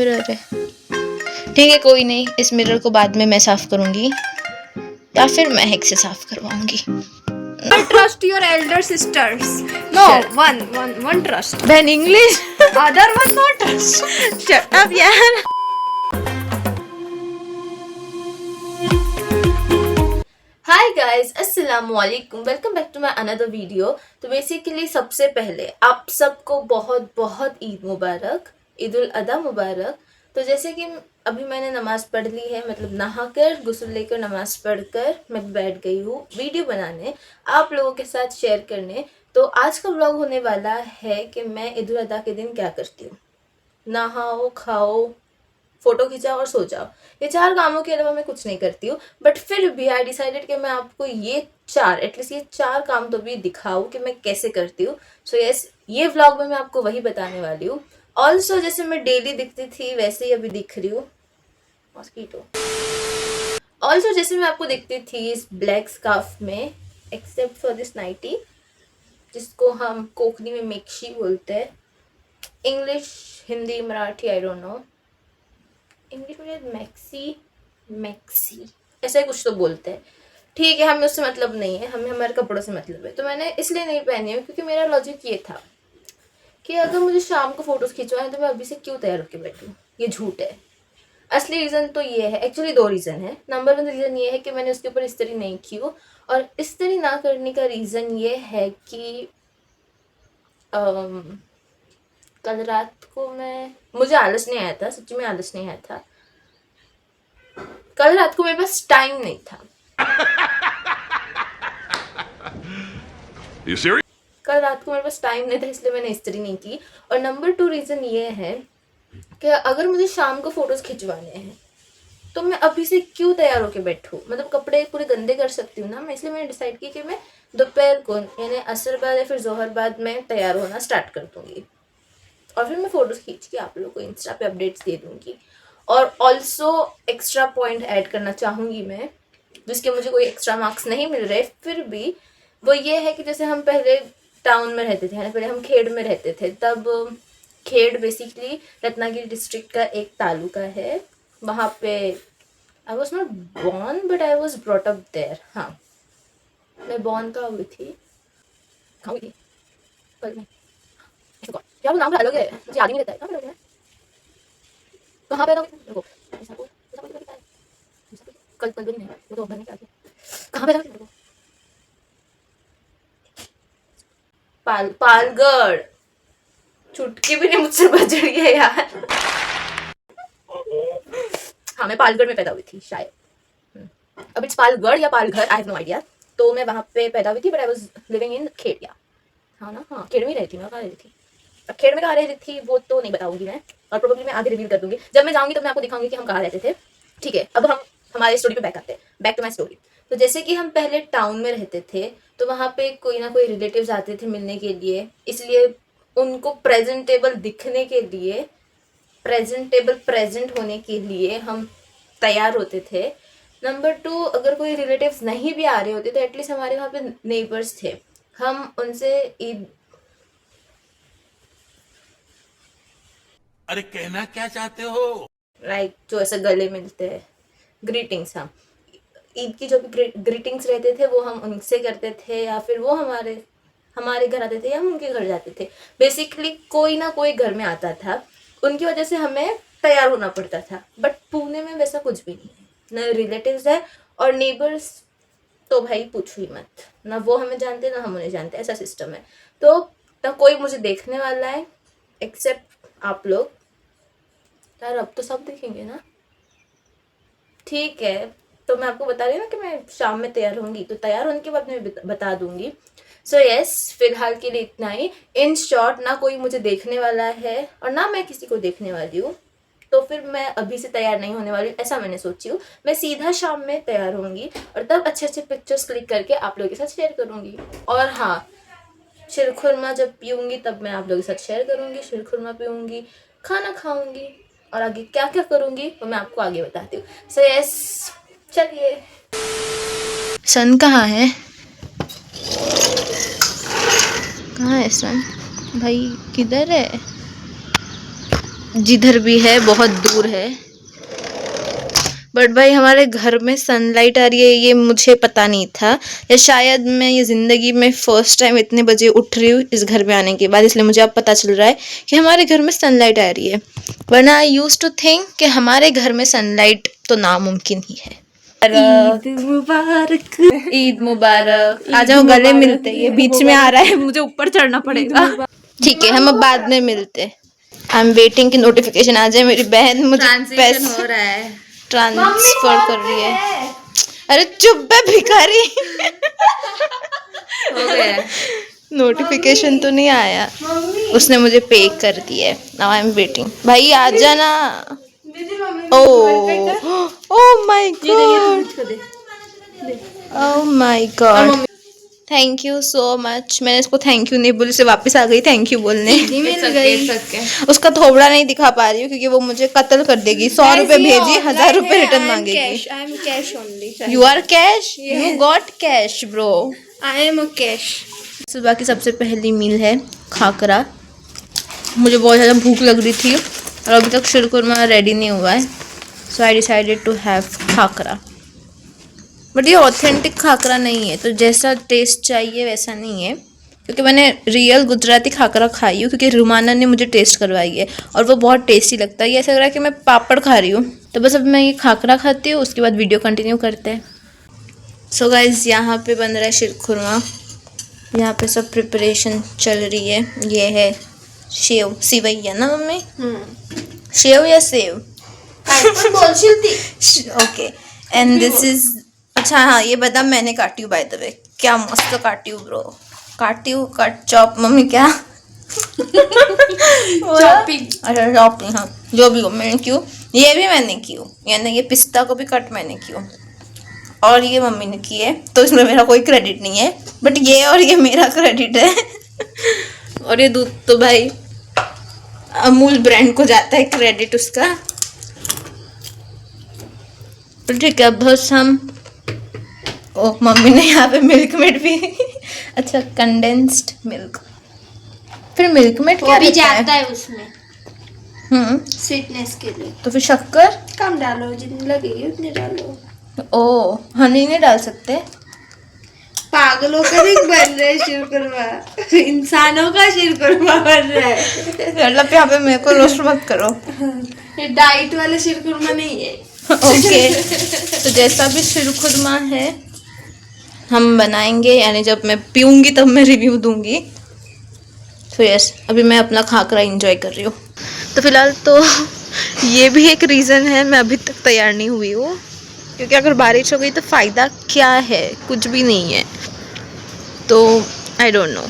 Mirror है। ठीक है, कोई नहीं, इस मिरर को बाद में मैं साफ करूंगी या फिर महक से साफ करवाऊंगी। Trust your elder sisters. No, Shut. one trust. बहन English. Other one not trust. Shut up यार। हाय गाइस, अस्सलाम वालेकुम, welcome back to my another video. तो बेसिकली सबसे पहले आप सबको बहुत बहुत ईद मुबारक, ईद उल अदा मुबारक। तो जैसे कि अभी मैंने नमाज़ पढ़ ली है, मतलब नहाकर गुस्ल लेकर नमाज़ पढ़कर मैं बैठ गई हूँ वीडियो बनाने, आप लोगों के साथ शेयर करने। तो आज का व्लॉग होने वाला है कि मैं ईद उल अदा के दिन क्या करती हूँ। नहाओ, खाओ, फोटो खिंचाओ और सो जाओ, ये 4 कामों के अलावा मैं कुछ नहीं करती हूँ। बट फिर भी आई डिसाइडेड कि मैं आपको ये 4 एटलीस्ट ये 4 काम तो भी दिखाऊँ कि मैं कैसे करती हूँ। सो यस, ये व्लॉग में मैं आपको वही बताने वाली हूँ। ऑल्सो जैसे मैं डेली दिखती थी वैसे ही अभी दिख रही हूँ। मॉस्किटो। ऑल्सो जैसे मैं आपको दिखती थी इस ब्लैक स्कार्फ में, एक्सेप्ट फॉर दिस नाइटी जिसको हम कोंकणी में मेक्शी बोलते हैं, English, Hindi, Marathi I don't know, English में मैक्सी ऐसा ही कुछ तो बोलते हैं। ठीक है, हमें उससे मतलब नहीं है, हमें हमारे कपड़ों से मतलब है। तो मैंने इसलिए नहीं पहनी है क्योंकि मेरा लॉजिक ये था कि अगर मुझे शाम को फोटोज खिंचवाए तो मैं अभी से क्यों तैयार होकर बैठूं। ये झूठ है। असली रीज़न तो ये है, एक्चुअली 2 रीज़न है। नंबर 1 रीज़न ये है कि मैंने उसके ऊपर इस्त्री नहीं की हो, और इस्त्री ना करने का रीज़न ये है कि कल रात को मुझे आलस नहीं आया था, सच्ची में आलस नहीं आया था। कल रात को मेरे पास टाइम नहीं था। कल रात को मेरे पास टाइम नहीं था, इसलिए मैंने इस्त्री नहीं की। और नंबर 2 रीज़न ये है कि अगर मुझे शाम को फोटोज़ खिंचवाने हैं तो मैं अभी से क्यों तैयार होकर बैठूँ, मतलब कपड़े पूरे गंदे कर सकती हूँ ना मैं। इसलिए मैंने डिसाइड की कि मैं दोपहर को यानी असर बाद या फिर जोहर बाद में तैयार होना स्टार्ट कर दूँगी, और फिर मैं फ़ोटोज़ खींच के आप लोगों को इंस्टा पे अपडेट्स दे दूँगी। और ऑल्सो एक्स्ट्रा पॉइंट ऐड करना चाहूँगी मैं, जिसके मुझे कोई एक्स्ट्रा मार्क्स नहीं मिल रहे फिर भी, वो ये है कि जैसे हम पहले टाउन में रहते थे, यानी पहले हम खेड़ में रहते थे, तब खेड़ बेसिकली रत्नागिरी डिस्ट्रिक्ट का एक तालुका है। वहाँ पे I was not born but I was brought up there. हाँ, मैं बॉर्न कहाँ हुई थी, कहाँ हुई थी कल में, क्या वो नाम अलग है, मुझे याद ही नहीं रहता है कहाँ पे है, कहाँ पैदा हुई देखो, कल कल भी नहीं, वो तो भरने क्या किया, कहाँ पैदा हुई, पालगढ़। चुटकी भी नहीं मुझसे बच रही है यार। हाँ, मैं पालगढ़ में पैदा हुई थी शायद। अब इट्स पालगढ़ या Palghar, I have no idea. तो मैं वहाँ पे पैदा हुई थी, but I was living in Khedia. हाँ ना, हाँ खेड़ में रहती मैं, कहाँ रहती थी। अब खेड़ में कहाँ रहती थी वो तो नहीं बताऊंगी मैं, और प्रोबेबली मैं आगे रिवील कर दूंगी। जब मैं जाऊंगी तब मैं आपको दिखाऊंगी कि हम कहाँ रहते थे। ठीक है, अब हम हमारे स्टोरी पे बैक आते हैं, बैक टू माई स्टोरी। तो जैसे कि हम पहले टाउन में रहते थे, तो वहाँ पे कोई ना कोई रिलेटिव्स आते थे मिलने के लिए, इसलिए उनको प्रेजेंटेबल दिखने के लिए, प्रेजेंट होने के लिए हम तैयार होते थे। नंबर 2, अगर कोई रिलेटिव्स नहीं भी आ रहे होते तो एटलीस्ट हमारे वहाँ पे नेबर्स थे, हम उनसे ईद, अरे कहना क्या चाहते हो, लाइक जो ऐसे गले मिलते हैं, ग्रीटिंग्स, हम ईद की जो भी ग्रीटिंग्स रहते थे वो हम उनसे करते थे, या फिर वो हमारे घर आते थे या हम उनके घर जाते थे। बेसिकली कोई ना कोई घर में आता था, उनकी वजह से हमें तैयार होना पड़ता था। बट पुणे में वैसा कुछ भी नहीं है, ना रिलेटिव्स है और नेबर्स तो भाई पूछो ही मत, ना वो हमें जानते ना हम उन्हें जानते, ऐसा सिस्टम है। तो ना कोई मुझे देखने वाला है एक्सेप्ट आप लोग। यार अब तो सब देखेंगे ना। ठीक है, तो मैं आपको बता रही हूँ ना कि मैं शाम में तैयार होंगी, तो तैयार होने के बाद मैं बता दूंगी। सो यस, फिलहाल के लिए इतना ही। इन शॉर्ट, ना कोई मुझे देखने वाला है और ना मैं किसी को देखने वाली हूँ, तो फिर मैं अभी से तैयार नहीं होने वाली हूँ, ऐसा मैंने सोची हूँ। मैं सीधा शाम में तैयार होंगी और तब अच्छे अच्छे पिक्चर्स क्लिक करके आप लोगों के साथ शेयर करूँगी। और हाँ, शीरखुरमा जब पीऊँगी तब मैं आप लोगों के साथ शेयर करूँगी। शीरखुरमा पीऊँगी, खाना खाऊँगी, और आगे क्या क्या करूँगी वो मैं आपको आगे बताती हूँ। सो यस, चलिए। सन कहाँ है, कहाँ है सन भाई, किधर है? जिधर भी है बहुत दूर है। बट भाई हमारे घर में सनलाइट आ रही है ये मुझे पता नहीं था, या शायद मैं ये ज़िंदगी में फ़र्स्ट टाइम इतने बजे उठ रही हूँ इस घर में आने के बाद, इसलिए मुझे अब पता चल रहा है कि हमारे घर में सनलाइट आ रही है। वरना आई यूज टू थिंक कि हमारे घर में सनलाइट तो नामुमकिन ही है। ईद मुबारक। ईद मुबारक। आ जाओ गले मिलते, ये बीच में आ रहा है मुझे ऊपर चढ़ना पड़ेगा। ठीक है हम अब बाद में मिलते। आई एम वेटिंग कि नोटिफिकेशन आ जाए, मेरी बहन मुझे पैसे हो रहा है। ट्रांसफर कर रही है। अरे चुप बे भिखारी। हो गया। नोटिफिकेशन तो नहीं आया, उसने मुझे पे कर दिया है। Now I am waiting. भाई आ जाना। Oh my God, oh my God, thank you so much. मैंने इसको थैंक यू नहीं बोली, से वापस आ गई थैंक यू बोलने। मिल गई। उसका थोबड़ा नहीं दिखा पा रही हूँ क्योंकि वो मुझे कत्ल कर देगी। 100 रुपए भेजी, 1000 रुपए रिटर्न मांगेगी। I am cash only. You are cash, you got cash bro. I am a cash. सुबह की सबसे पहली मील है खाकरा। मुझे बहुत ज़्यादा भूख लग रही थी और अभी तक शीरकुरमा रेडी नहीं हुआ है, so I decided to have khakhra. But ये ऑथेंटिक खाकरा नहीं है, तो जैसा टेस्ट चाहिए वैसा नहीं है, क्योंकि मैंने रियल गुजराती खाकरा खाई हूँ क्योंकि रुमाना ने मुझे टेस्ट करवाई है और वो बहुत टेस्टी लगता है। ये ऐसा लग रहा है कि मैं पापड़ खा रही हूँ। तो बस अब मैं ये खाकरा खाती हूँ, उसके बाद वीडियो कंटिन्यू करते हैं। सो गाइज यहाँ पे बन रहा है शीरकुरमा। यहाँ पे सब प्रिपरेशन चल रही है। ये है सेव, सिवैया ना मम्मी? सेव या save? Okay and this is, अच्छा हाँ ये बादाम मैंने काटी हूँ बाय द वे। क्या मस्त काटी हूँ ब्रो, काटी हूँ कट चॉप। मम्मी क्या चॉपिंग। अच्छा चॉपिंग, हाँ जो भी हो मैंने क्यों, ये भी मैंने की हूँ, यानी ये पिस्ता को भी कट मैंने की हूँ और ये मम्मी ने की है, तो इसमें मेरा कोई क्रेडिट नहीं है, बट ये और ये मेरा क्रेडिट है। और ये दूध तो भाई अमूल ब्रांड को जाता है क्रेडिट उसका। तो ठीक है बस हम, ओ मम्मी ने यहाँ पे मिल्क मेड भी अच्छा कंडेंस्ड मिल्क, फिर मिल्क मेड क्या भी रहता जाता है उसमें स्वीटनेस के लिए। तो फिर शक्कर कम डालो, जितनी लगेगी उतनी डालो। ओ हनी नहीं डाल सकते? पागलों का नहीं बन रहा है शीरकुरमा, इंसानों का शीरकुरमा बन रहा है। मतलब यहाँ पे मेरे को रोस्ट मत करो। ये डाइट वाला शीरकुरमा नहीं है। ओके तो जैसा भी शीरकुरमा है हम बनाएंगे, यानी जब मैं पीऊंगी तब मैं रिव्यू दूंगी। तो यस अभी मैं अपना खाकरा एंजॉय कर रही हूँ। तो फिलहाल तो ये भी एक रीज़न है मैं अभी तक तैयार नहीं हुई हूँ, क्योंकि अगर बारिश हो गई तो फ़ायदा क्या है, कुछ भी नहीं है। तो आई डोंट नो,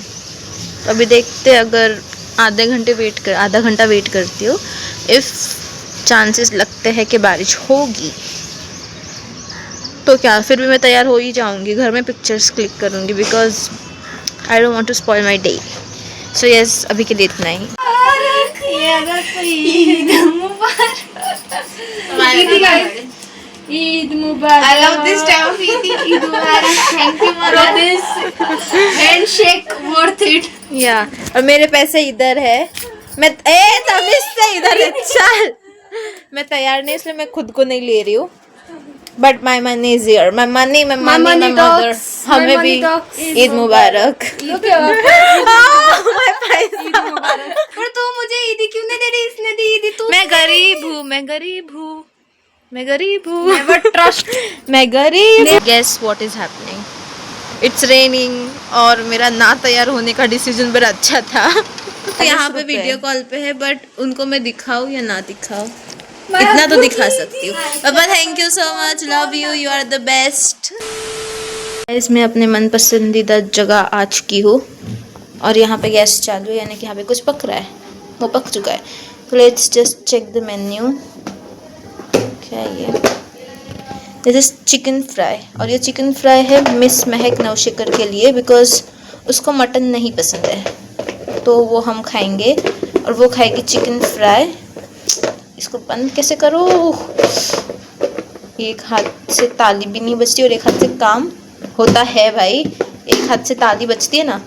अभी देखते, अगर आधा घंटा वेट करती हूँ, इफ़ चांसेस लगते हैं कि बारिश होगी तो क्या फिर भी मैं तैयार हो ही जाऊंगी। घर में पिक्चर्स क्लिक करूंगी because I don't want to spoil my day. So yes अभी के लिए इतना ही। ईद मुबारक। I love this time of Eid Mubarak. Thank you for this handshake worth it। या और मेरे पैसे इधर है, मैं तमीज से इधर है। चल मैं तैयार नहीं, इसलिए मैं खुद को नहीं ले रही हूँ, but my money is here, my money my mother. हमें भी ईद मुबारक। पर तू मुझे ईदी क्यों नहीं दे रही? इसने दी ईदी तू। मैं गरीब हूँ, मैं गरीब हूँ। मैं गरीब। Guess what is happening? It's raining और मेरा ना तैयार होने का डिसीजन बड़ा अच्छा था। तो यहाँ पे वीडियो कॉल पे है, बट उनको मैं दिखाऊँ या ना दिखाऊँ, इतना तो दिखा सकती हूँ। पापा thank you so much, love you, you are the best. मैं अपने मन पसंदीदा जगह आ चुकी हूँ और यहाँ पे गैस चालू है, यानी कि यहाँ पे कुछ पक रहा है, वो पक चुका है। तो let's just check the menu. क्या है ये? दिस इज चिकन फ्राई, और ये चिकन फ्राई है मिस महक नौशेखर के लिए, बिकॉज उसको मटन नहीं पसंद है, तो वो हम खाएंगे और वो खाएगी चिकन फ्राई। इसको बंद कैसे करो? एक हाथ से ताली भी नहीं बजती और एक हाथ से काम होता है भाई। एक हाथ से ताली बजती है ना,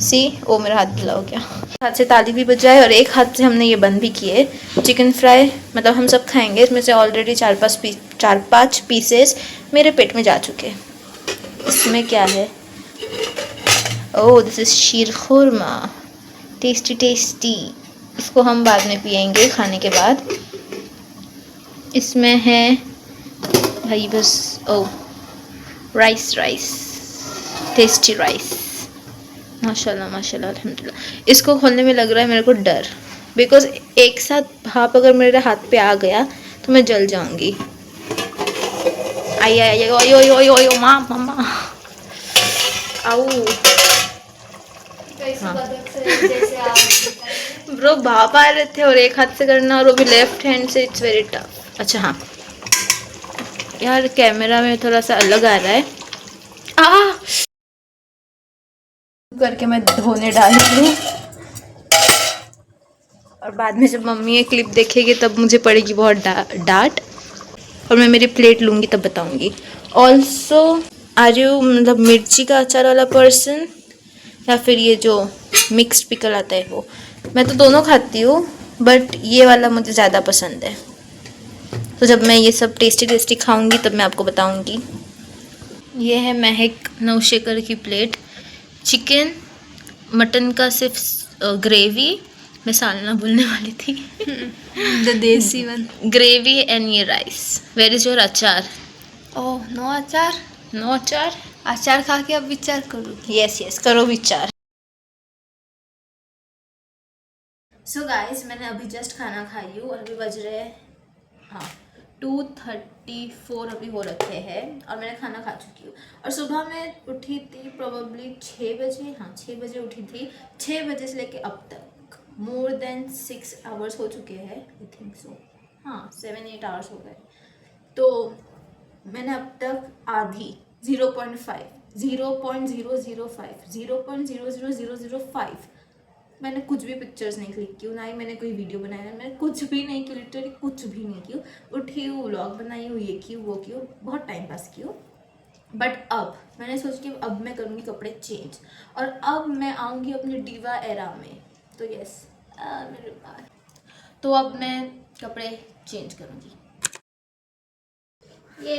सी ओ मेरा हाथ ढीला हो गया। हाथ से ताली भी बजाए और एक हाथ से हमने ये बंद भी किए। चिकन फ्राई मतलब हम सब खाएंगे, इसमें से ऑलरेडी 4-5 पीसेस मेरे पेट में जा चुके हैं। इसमें क्या है? Oh this is sheer khurma, tasty tasty. इसको हम बाद में पियेंगे खाने के बाद। इसमें है भाई बस ओह राइस टेस्टी राइस, माशाल्लाह माशाल्लाह अल्हम्दुलिल्लाह। इसको खोलने में लग रहा है मेरे को डर, बिकॉज एक साथ भाप अगर मेरे हाथ पे आ गया तो मैं जल जाऊंगी। आई आई आई ओयो ओयो ओयो मामा आओ। ब्रो भाप आ रहे थे और एक हाथ से करना और वो भी लेफ्ट हैंड से, इट्स वेरी टफ। अच्छा हाँ यार कैमरा में थोड़ा सा अलग आ रहा है करके मैं धोने डाल रही हूँ, और बाद में जब मम्मी ये क्लिप देखेगी तब मुझे पड़ेगी बहुत डांट, और मैं मेरी प्लेट लूँगी तब बताऊँगी। ऑल्सो आर यू मतलब मिर्ची का अचार वाला पर्सन या फिर ये जो मिक्स्ड पिकल आता है वो? मैं तो दोनों खाती हूँ बट ये वाला मुझे ज़्यादा पसंद है। तो जब मैं ये सब टेस्टी टेस्टी खाऊंगी तब मैं आपको बताऊंगी। ये है महक नौशेकर की प्लेट, चिकन मटन का सिर्फ ग्रेवी, मैं सालना बोलने वाली थी the desi one gravy and ये rice. Where is your achar? Oh no अचार, नो अचार? अचार खा के अब विचार करो। यस करो विचार। सो गाइस मैंने अभी जस्ट खाना खाई हूँ और अभी बज रहे हैं हाँ 2:34 अभी हो रखे हैं और मैंने खाना खा चुकी हूँ। और सुबह मैं उठी थी प्रॉबली 6 बजे, हाँ 6 बजे उठी थी। 6 बजे से लेके अब तक मोर देन 6 आवर्स हो चुके हैं, आई थिंक सो, हाँ 7-8 आवर्स हो गए। तो मैंने अब तक आधी 0.005 मैंने कुछ भी पिक्चर्स नहीं क्लिक की, ना ही मैंने कोई वीडियो बनाया, मैंने कुछ भी नहीं की, लिटरली कुछ भी नहीं की। उठी हूँ, व्लॉग बनाई हूँ, ये की वो की, बहुत टाइम पास की हूँ। बट अब मैंने सोचा कि अब मैं करूँगी कपड़े चेंज और अब मैं आऊँगी अपने डिवा एरा में। तो यस मेरे बाल, तो अब मैं कपड़े चेंज करूँगी। ये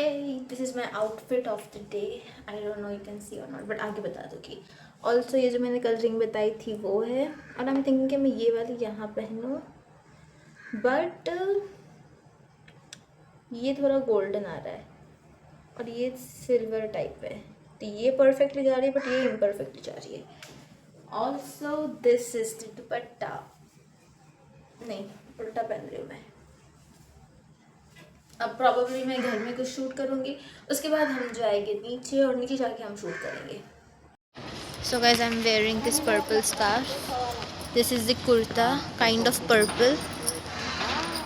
this is my outfit of the day. I don't know you can see और नॉट, बट आगे बता दूँगी। ऑल्सो ये जो मैंने कल रिंग बताई थी वो है, और आई एम थिंकिंग कि मैं ये वाली यहाँ पहनूँ, बट ये थोड़ा गोल्डन आ रहा है और ये सिल्वर टाइप है, तो ये परफेक्टली जा रही है बट ये इम्परफेक्टली जा रही है। ऑल्सो दिस इज द दुपट्टा, नहीं उल्टा पहन रही हूँ मैं। अब प्रॉबेबली मैं घर में कुछ शूट करूँगी, उसके बाद हम जाएंगे नीचे और नीचे जाके हम शूट करेंगे। So guys, I'm wearing this purple scarf. This is the kurta, kind of purple.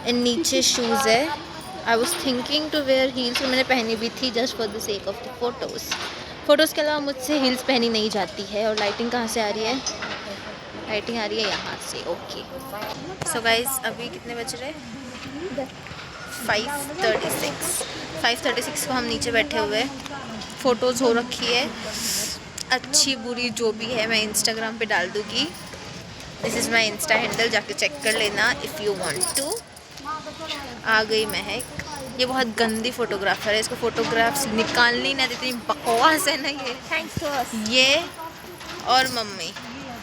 And नीचे shoes है. I was thinking to wear heels, और मैंने पहनी भी थी just for the sake of the photos. Photos के अलावा मुझसे हील्स पहनी नहीं जाती है। और लाइटिंग कहाँ से आ रही है? लाइटिंग आ रही है यहाँ से, ओके। So guys, अभी कितने बज रहे? 5:36 को हम नीचे बैठे हुए, फ़ोटोज़ हो रखी है, अच्छी बुरी जो भी है मैं इंस्टाग्राम पे डाल दूँगी। This is my Insta handle, जाके चेक कर लेना इफ़ यू वांट टू। आ गई महक, ये बहुत गंदी फोटोग्राफर है, इसको फोटोग्राफ्स निकालनी ना देती, बकवास है ना ये। Thanks to us. ये और मम्मी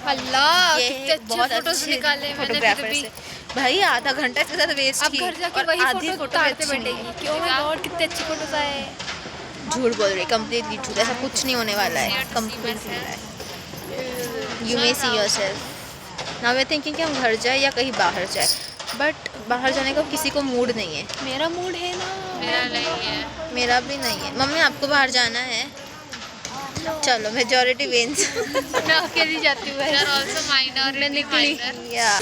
अल्लाह ये कितने बहुत फोटोज अच्छे निकाले मैंने फोटोग्राफर फिर भी। से। भाई आधा घंटा इसके साथ वेस्ट अब की घर जाके और वही आधी फोटो फोटो उतारते अच्छी नहीं बैठेगी है। कि ओह माय गॉड कितने अच्छे फोटोज आए। झूठ बोल रही, कंप्लीटली झूठ, ऐसा कुछ नहीं होने वाला है, कंप्लीटली है। You may see yourself now. We thinking कि हम घर जाए या कहीं बाहर जाए, बट बाहर जाने का किसी को मूड नहीं है। मेरा मूड है ना, मेरा नहीं है। मेरा भी नहीं है। मम्मी आपको बाहर जाना है? चलो मेजॉरिटी विंस। मैं अकेली जाती हूँ। यार also minority minor. Yeah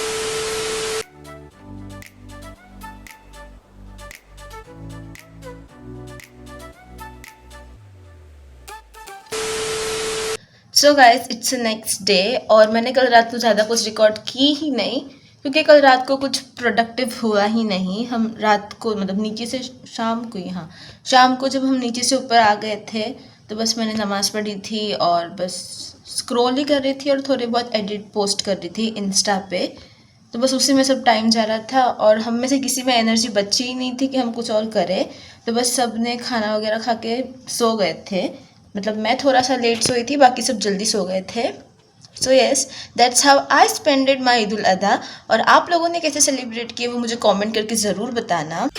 so guys it's next day, और मैंने कल रात को ज़्यादा कुछ रिकॉर्ड की ही नहीं क्योंकि कल रात को कुछ प्रोडक्टिव हुआ ही नहीं। हम रात को मतलब नीचे से शाम को ही, हाँ शाम को जब हम नीचे से ऊपर आ गए थे तो बस मैंने नमाज़ पढ़ी थी और बस स्क्रॉल ही कर रही थी और थोड़े बहुत एडिट पोस्ट कर रही थी इंस्टा पे। तो बस उसी में सब टाइम जा रहा था और हम में से किसी में एनर्जी बची ही नहीं थी कि हम कुछ और करें। तो बस सब ने खाना वगैरह खा के सो गए थे। मतलब मैं थोड़ा सा लेट सोई थी, बाकी सब जल्दी सो गए थे। So yes, that's how I spended my Eid ul Adha. और आप लोगों ने कैसे सेलिब्रेट किए वो मुझे कमेंट करके ज़रूर बताना।